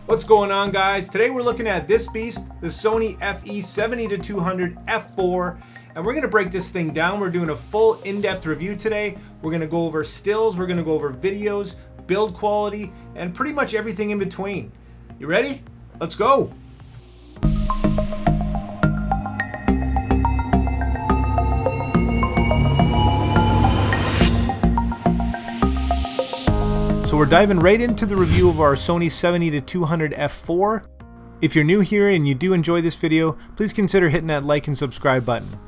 What's going on, guys? Today we're looking at this beast, the Sony FE 70-200 f4, and we're going to break this thing down. We're doing a full in-depth review today. We're going to go over stills, we're going to go over videos, build quality, and pretty much everything in between. You ready? Let's go! So we're diving right into the review of our Sony 70-200 f4. If you're new here and you do enjoy this video, please consider hitting that like and subscribe button.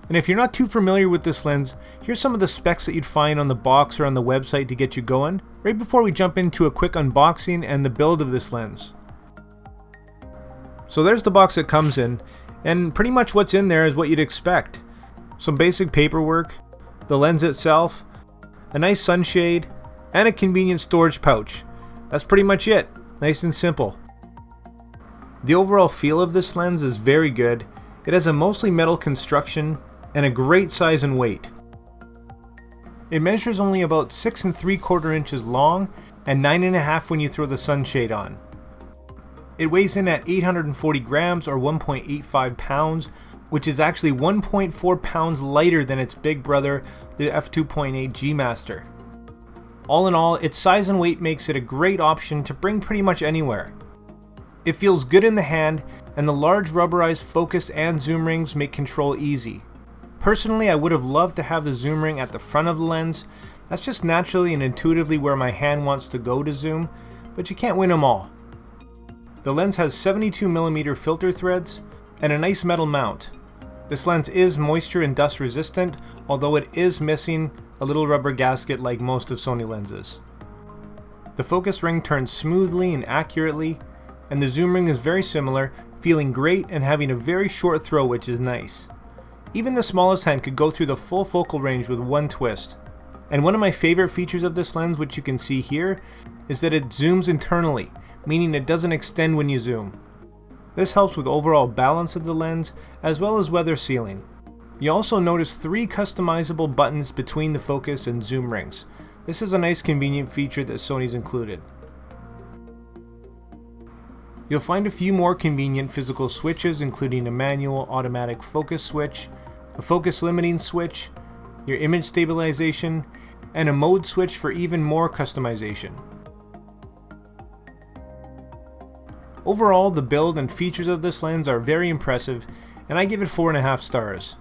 And if you're not too familiar with this lens, here's some of the specs that you'd find on the box or on the website to get you going, right before we jump into a quick unboxing and the build of this lens. So there's the box it comes in, and pretty much what's in there is what you'd expect. Some basic paperwork, the lens itself, a nice sunshade, and a convenient storage pouch. That's pretty much it. Nice and simple. The overall feel of this lens is very good. It has a mostly metal construction and a great size and weight. It measures only about 6 3/4 inches long and 9.5 when you throw the sunshade on. It weighs in at 840 grams or 1.85 pounds, which is actually 1.4 pounds lighter than its big brother, the f2.8 G Master. All in all, its size and weight makes it a great option to bring pretty much anywhere. It feels good in the hand, and the large rubberized focus and zoom rings make control easy. Personally, I would have loved to have the zoom ring at the front of the lens. That's just naturally and intuitively where my hand wants to go to zoom, but you can't win them all. The lens has 72mm filter threads and a nice metal mount. This lens is moisture and dust resistant, although it is missing a little rubber gasket like most of Sony lenses. The focus ring turns smoothly and accurately, and the zoom ring is very similar, feeling great and having a very short throw, which is nice. Even the smallest hand could go through the full focal range with one twist. And one of my favorite features of this lens, which you can see here, is that it zooms internally, meaning it doesn't extend when you zoom. This helps with overall balance of the lens, as well as weather sealing. You also notice 3 customizable buttons between the focus and zoom rings. This is a nice convenient feature that Sony's included. You'll find a few more convenient physical switches, including a manual automatic focus switch, a focus limiting switch, your image stabilization, and a mode switch for even more customization. Overall, the build and features of this lens are very impressive, and I give it 4.5 stars.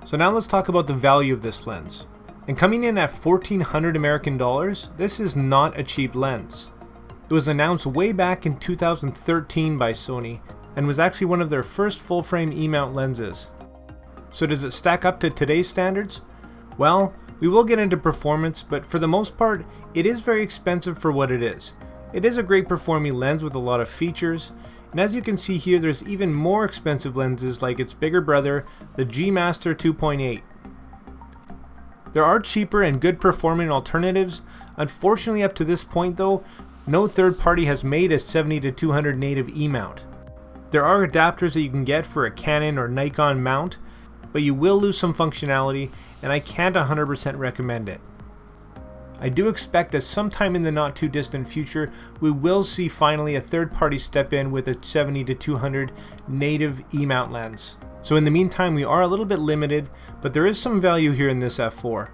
So now let's talk about the value of this lens. And coming in at $1,400 American dollars, this is not a cheap lens. It was announced way back in 2013 by Sony, and was actually one of their first full-frame E-mount lenses. So does it stack up to today's standards? Well, we will get into performance, but for the most part, it is very expensive for what it is. It is a great performing lens with a lot of features, and as you can see here, there's even more expensive lenses like its bigger brother, the G Master 2.8. There are cheaper and good performing alternatives. Unfortunately, up to this point though, no third party has made a 70-200 native E-mount. There are adapters that you can get for a Canon or Nikon mount, but you will lose some functionality, and I can't 100% recommend it. I do expect that sometime in the not too distant future, we will see finally a third party step in with a 70-200 native E-mount lens. So in the meantime, we are a little bit limited, but there is some value here in this f4.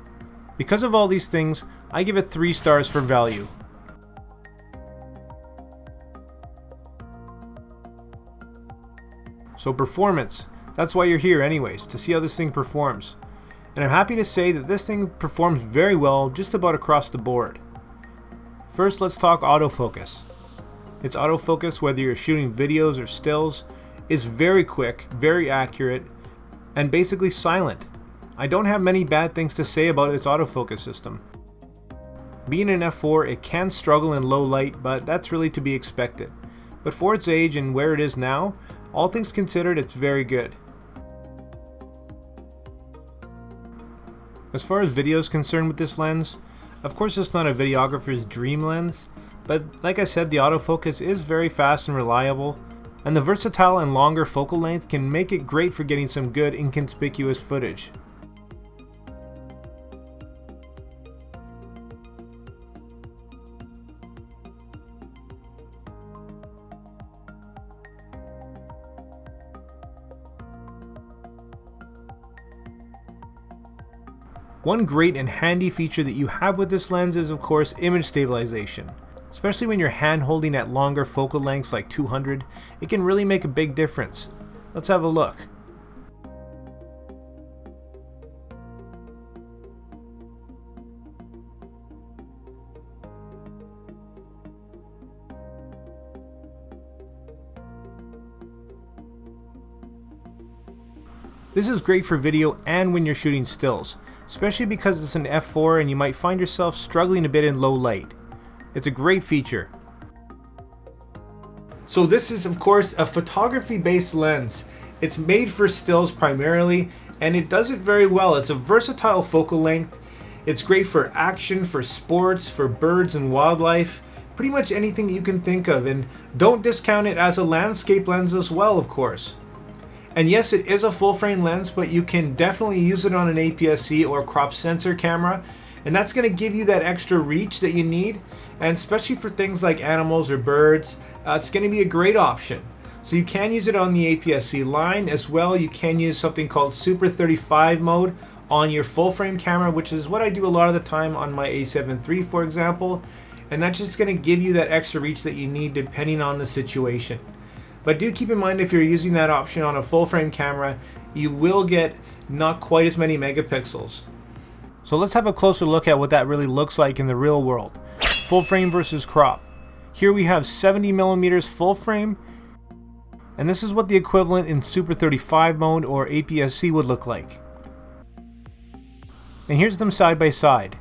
Because of all these things, I give it 3 stars for value. So performance, that's why you're here anyways, to see how this thing performs. And I'm happy to say that this thing performs very well just about across the board. First, let's talk autofocus. Its autofocus, whether you're shooting videos or stills, is very quick, very accurate, and basically silent. I don't have many bad things to say about its autofocus system. Being an f4, it can struggle in low light, but that's really to be expected. But for its age and where it is now, all things considered, it's very good. As far as video is concerned with this lens, of course it's not a videographer's dream lens, but like I said, the autofocus is very fast and reliable, and the versatile and longer focal length can make it great for getting some good inconspicuous footage. One great and handy feature that you have with this lens is of course image stabilization. Especially when you're hand holding at longer focal lengths like 200, it can really make a big difference. Let's have a look. This is great for video and when you're shooting stills, especially because it's an f4 and you might find yourself struggling a bit in low light. It's a great feature. So this is of course a photography based lens. It's made for stills primarily and it does it very well. It's a versatile focal length. It's great for action, for sports, for birds and wildlife, pretty much anything you can think of, and don't discount it as a landscape lens as well, of course. And yes, it is a full frame lens, but you can definitely use it on an APS-C or crop sensor camera, and that's going to give you that extra reach that you need, and especially for things like animals or birds, it's going to be a great option. So you can use it on the APS-C line as well. You can use something called Super 35 mode on your full frame camera, which is what I do a lot of the time on my A7 III, for example, and that's just going to give you that extra reach that you need depending on the situation. But do keep in mind, if you're using that option on a full frame camera, you will get not quite as many megapixels. So let's have a closer look at what that really looks like in the real world. Full frame versus crop. Here we have 70mm full frame, and this is what the equivalent in Super 35 mode or APS-C would look like. And here's them side by side.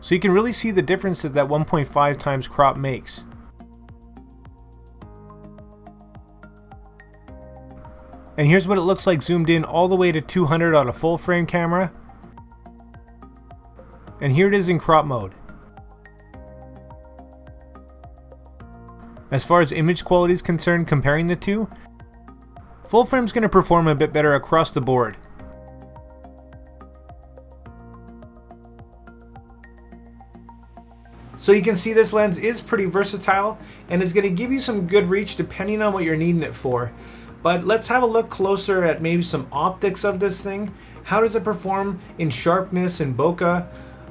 So you can really see the difference that 1.5 times crop makes. And here's what it looks like zoomed in all the way to 200 on a full frame camera. And here it is in crop mode. As far as image quality is concerned, comparing the two, full frame is going to perform a bit better across the board. So you can see this lens is pretty versatile and is going to give you some good reach depending on what you're needing it for. But let's have a look closer at maybe some optics of this thing. How does it perform in sharpness and bokeh?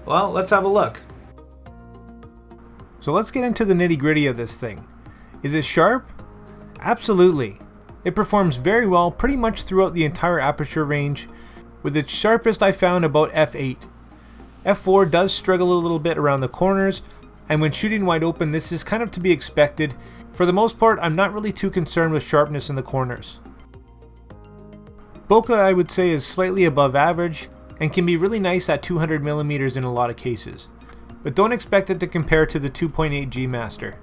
Well, let's have a look. So let's get into the nitty-gritty of this thing. Is it sharp? Absolutely. It performs very well pretty much throughout the entire aperture range, with its sharpest I found about f8. f4 does struggle a little bit around the corners, and when shooting wide open this is kind of to be expected. For the most part, I'm not really too concerned with sharpness in the corners. Bokeh, I would say, is slightly above average and can be really nice at 200mm in a lot of cases, but don't expect it to compare to the 2.8 G Master.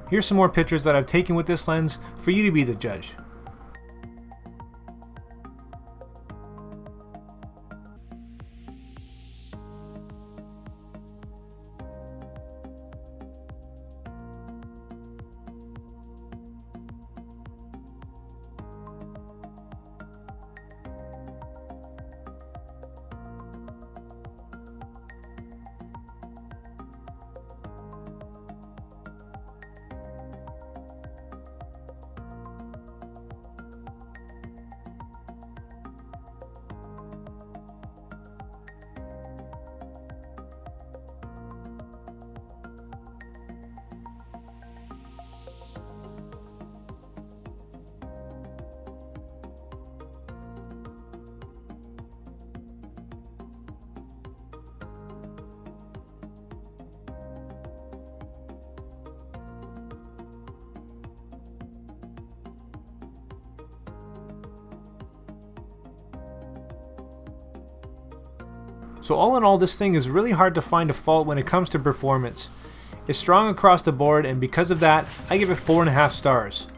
Here's some more pictures that I've taken with this lens for you to be the judge. So all in all, this thing is really hard to find a fault when it comes to performance. It's strong across the board, and because of that, I give it 4.5 stars.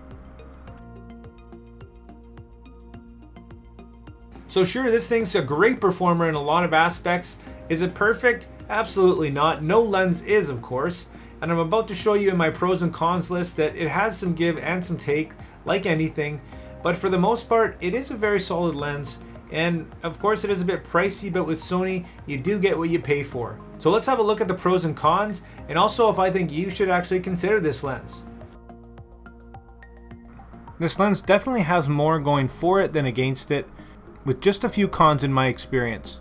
So sure, this thing's a great performer in a lot of aspects. Is it perfect? Absolutely not. No lens is, of course. And I'm about to show you in my pros and cons list that it has some give and some take, like anything. But for the most part, it is a very solid lens. And of course it is a bit pricey, but with Sony, you do get what you pay for. So let's have a look at the pros and cons, and also if I think you should actually consider this lens. This lens definitely has more going for it than against it. with just a few cons in my experience.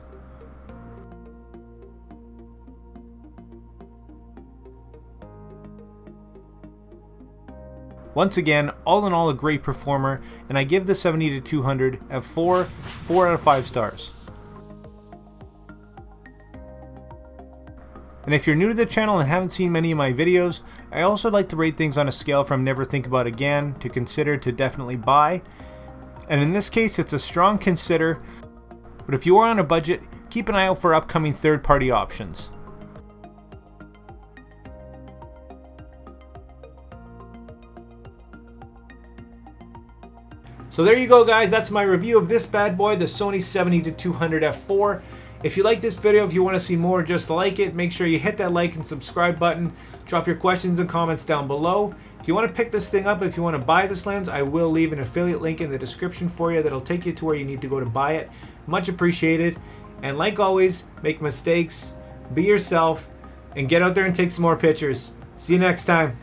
Once again, all in all a great performer, and I give the 70-200 F4 4 out of 5 stars. And if you're new to the channel and haven't seen many of my videos, I also like to rate things on a scale from never think about again to consider to definitely buy. And in this case, it's a strong consider, but if you are on a budget, keep an eye out for upcoming third-party options. So there you go, guys, that's my review of this bad boy, the Sony 70-200 F4. If you like this video, if you want to see more just like it, make sure you hit that like and subscribe button. Drop your questions and comments down below. If you want to pick this thing up, if you want to buy this lens, I will leave an affiliate link in the description for you that'll take you to where you need to go to buy it. Much appreciated. And like always, make mistakes, be yourself, and get out there and take some more pictures. See you next time.